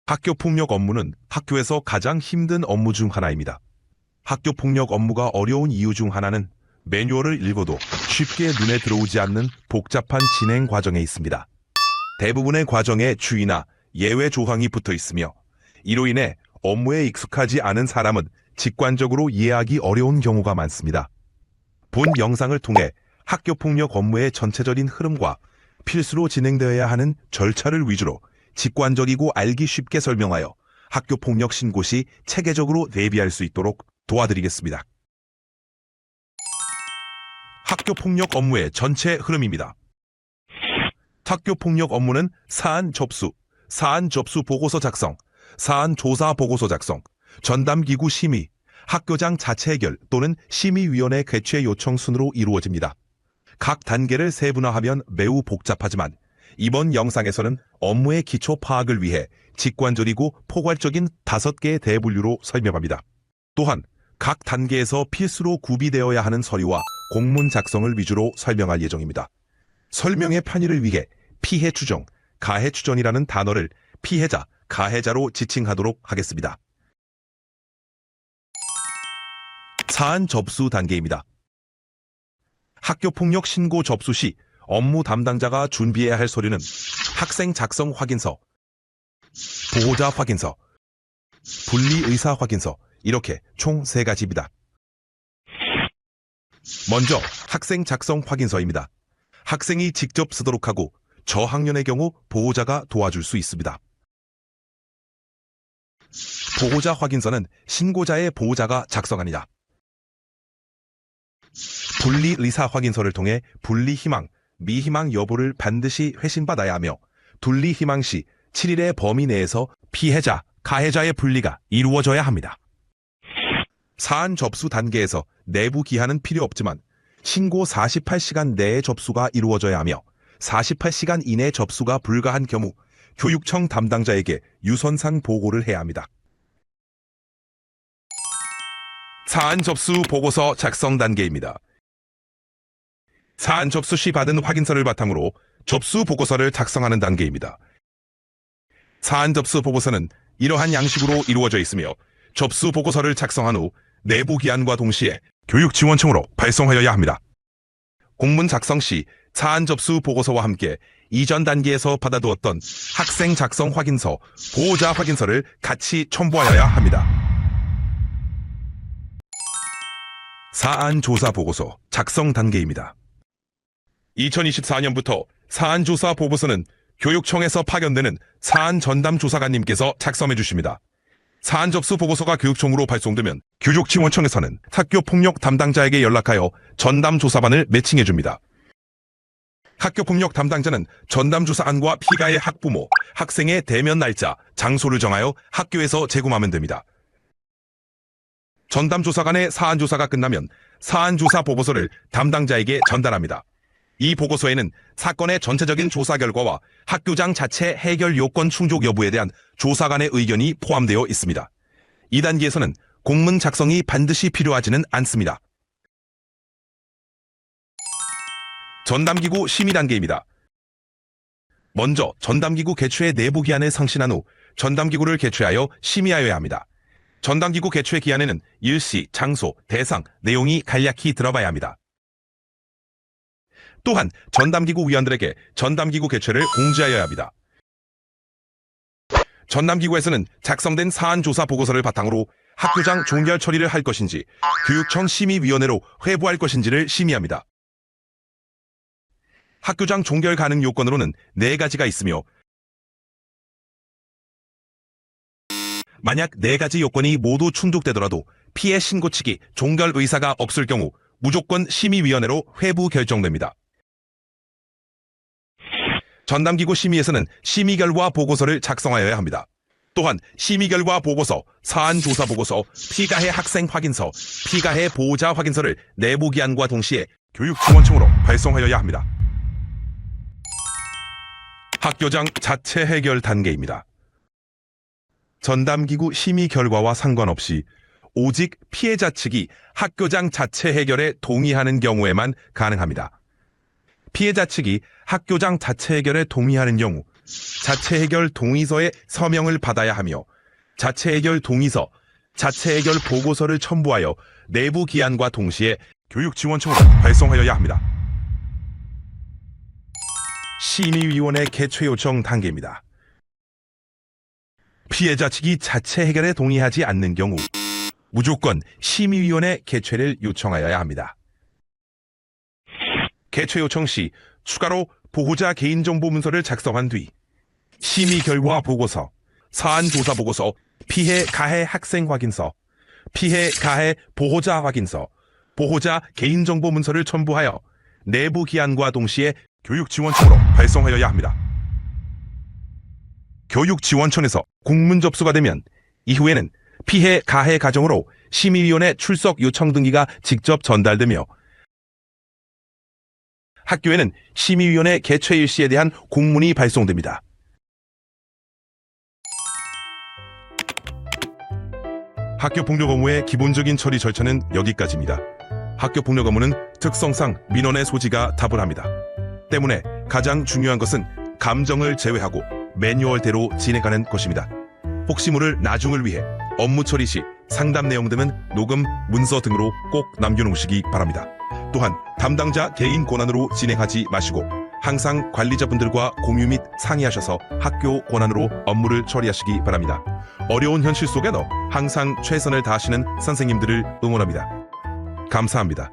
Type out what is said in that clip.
학교폭력 업무는 학교에서 가장 힘든 업무 중 하나입니다. 학교폭력 업무가 어려운 이유 중 하나는 매뉴얼을 읽어도 쉽게 눈에 들어오지 않는 복잡한 진행 과정에 있습니다. 대부분의 과정에 주의나 예외 조항이 붙어 있으며 이로 인해 업무에 익숙하지 않은 사람은 직관적으로 이해하기 어려운 경우가 많습니다. 본 영상을 통해 학교폭력 업무의 전체적인 흐름과 필수로 진행되어야 하는 절차를 위주로 직관적이고 알기 쉽게 설명하여 학교폭력 신고 시 체계적으로 대비할 수 있도록 도와드리겠습니다. 학교폭력 업무의 전체 흐름입니다. 학교폭력 업무는 사안 접수, 사안 접수 보고서 작성, 사안 조사 보고서 작성, 전담기구 심의, 학교장 자체 해결 또는 심의위원회 개최 요청 순으로 이루어집니다. 각 단계를 세분화하면 매우 복잡하지만 이번 영상에서는 업무의 기초 파악을 위해 직관적이고 포괄적인 5개의 대분류로 설명합니다. 또한 각 단계에서 필수로 구비되어야 하는 서류와 공문 작성을 위주로 설명할 예정입니다. 설명의 편의를 위해 피해 추정, 가해 추정이라는 단어를 피해자, 가해자로 지칭하도록 하겠습니다. 사안 접수 단계입니다. 학교폭력 신고 접수 시 업무 담당자가 준비해야 할 서류는 학생 작성 확인서, 보호자 확인서, 분리 의사 확인서 이렇게 총 3가지입니다. 먼저 학생 작성 확인서입니다. 학생이 직접 쓰도록 하고 저학년의 경우 보호자가 도와줄 수 있습니다. 보호자 확인서는 신고자의 보호자가 작성합니다. 분리 의사 확인서를 통해 분리 희망, 미희망 여부를 반드시 회신받아야 하며 분리 희망 시 7일의 범위 내에서 피해자, 가해자의 분리가 이루어져야 합니다. 사안 접수 단계에서 내부 기한은 필요 없지만 신고 48시간 내에 접수가 이루어져야 하며 48시간 이내 접수가 불가한 경우 교육청 담당자에게 유선상 보고를 해야 합니다. 사안 접수 보고서 작성 단계입니다. 사안 접수 시 받은 확인서를 바탕으로 접수 보고서를 작성하는 단계입니다. 사안 접수 보고서는 이러한 양식으로 이루어져 있으며 접수 보고서를 작성한 후 내부 기한과 동시에 교육지원청으로 발송하여야 합니다. 공문 작성 시 사안 접수 보고서와 함께 이전 단계에서 받아두었던 학생 작성 확인서, 보호자 확인서를 같이 첨부하여야 합니다. 사안 조사 보고서 작성 단계입니다. 2024년부터 사안 조사 보고서는 교육청에서 파견되는 사안 전담 조사관님께서 작성해 주십니다. 사안 접수 보고서가 교육청으로 발송되면 교육지원청에서는 학교폭력 담당자에게 연락하여 전담 조사반을 매칭해 줍니다. 학교폭력 담당자는 전담 조사관과 피가의 학부모, 학생의 대면 날짜, 장소를 정하여 학교에서 제공하면 됩니다. 전담 조사관의 사안 조사가 끝나면 사안 조사 보고서를 담당자에게 전달합니다. 이 보고서에는 사건의 전체적인 조사 결과와 학교장 자체 해결 요건 충족 여부에 대한 조사관의 의견이 포함되어 있습니다. 이 단계에서는 공문 작성이 반드시 필요하지는 않습니다. 전담기구 심의 단계입니다. 먼저 전담기구 개최의 내부 기한을 상신한 후 전담기구를 개최하여 심의하여야 합니다. 전담기구 개최 기한에는 일시, 장소, 대상, 내용이 간략히 들어봐야 합니다. 또한 전담기구 위원들에게 전담기구 개최를 공지하여야 합니다. 전담기구에서는 작성된 사안 조사 보고서를 바탕으로 학교장 종결 처리를 할 것인지 교육청 심의위원회로 회부할 것인지를 심의합니다. 학교장 종결 가능 요건으로는 4가지가 있으며 만약 4가지 요건이 모두 충족되더라도 피해 신고 측이 종결 의사가 없을 경우 무조건 심의위원회로 회부 결정됩니다. 전담기구 심의에서는 심의 결과 보고서를 작성하여야 합니다. 또한 심의 결과 보고서, 사안 조사 보고서, 피가해 학생 확인서, 피가해 보호자 확인서를 내부 기한과 동시에 교육지원청으로 발송하여야 합니다. 학교장 자체 해결 단계입니다. 전담기구 심의 결과와 상관없이 오직 피해자 측이 학교장 자체 해결에 동의하는 경우에만 가능합니다. 피해자 측이 학교장 자체 해결에 동의하는 경우 자체 해결 동의서에 서명을 받아야 하며 자체 해결 동의서, 자체 해결 보고서를 첨부하여 내부 기한과 동시에 교육지원청으로 발송하여야 합니다. 심의위원회 개최 요청 단계입니다. 피해자 측이 자체 해결에 동의하지 않는 경우 무조건 심의위원회 개최를 요청하여야 합니다. 개최 요청 시 추가로 보호자 개인정보 문서를 작성한 뒤 심의 결과 보고서, 사안 조사 보고서, 피해 가해 학생 확인서, 피해 가해 보호자 확인서, 보호자 개인정보 문서를 첨부하여 내부 기한과 동시에 교육지원청으로 발송하여야 합니다. 교육지원청에서 공문 접수가 되면 이후에는 피해 가해 가정으로 심의위원회 출석 요청 등기가 직접 전달되며 학교에는 심의위원회 개최 일시에 대한 공문이 발송됩니다. 학교폭력 업무의 기본적인 처리 절차는 여기까지입니다. 학교폭력 업무는 특성상 민원의 소지가 다분합니다. 때문에 가장 중요한 것은 감정을 제외하고 매뉴얼대로 진행하는 것입니다. 혹시 모를 나중을 위해 업무 처리 시 상담 내용 등은 녹음, 문서 등으로 꼭 남겨놓으시기 바랍니다. 또한 담당자 개인 권한으로 진행하지 마시고 항상 관리자분들과 공유 및 상의하셔서 학교 권한으로 업무를 처리하시기 바랍니다. 어려운 현실 속에도 항상 최선을 다하시는 선생님들을 응원합니다. 감사합니다.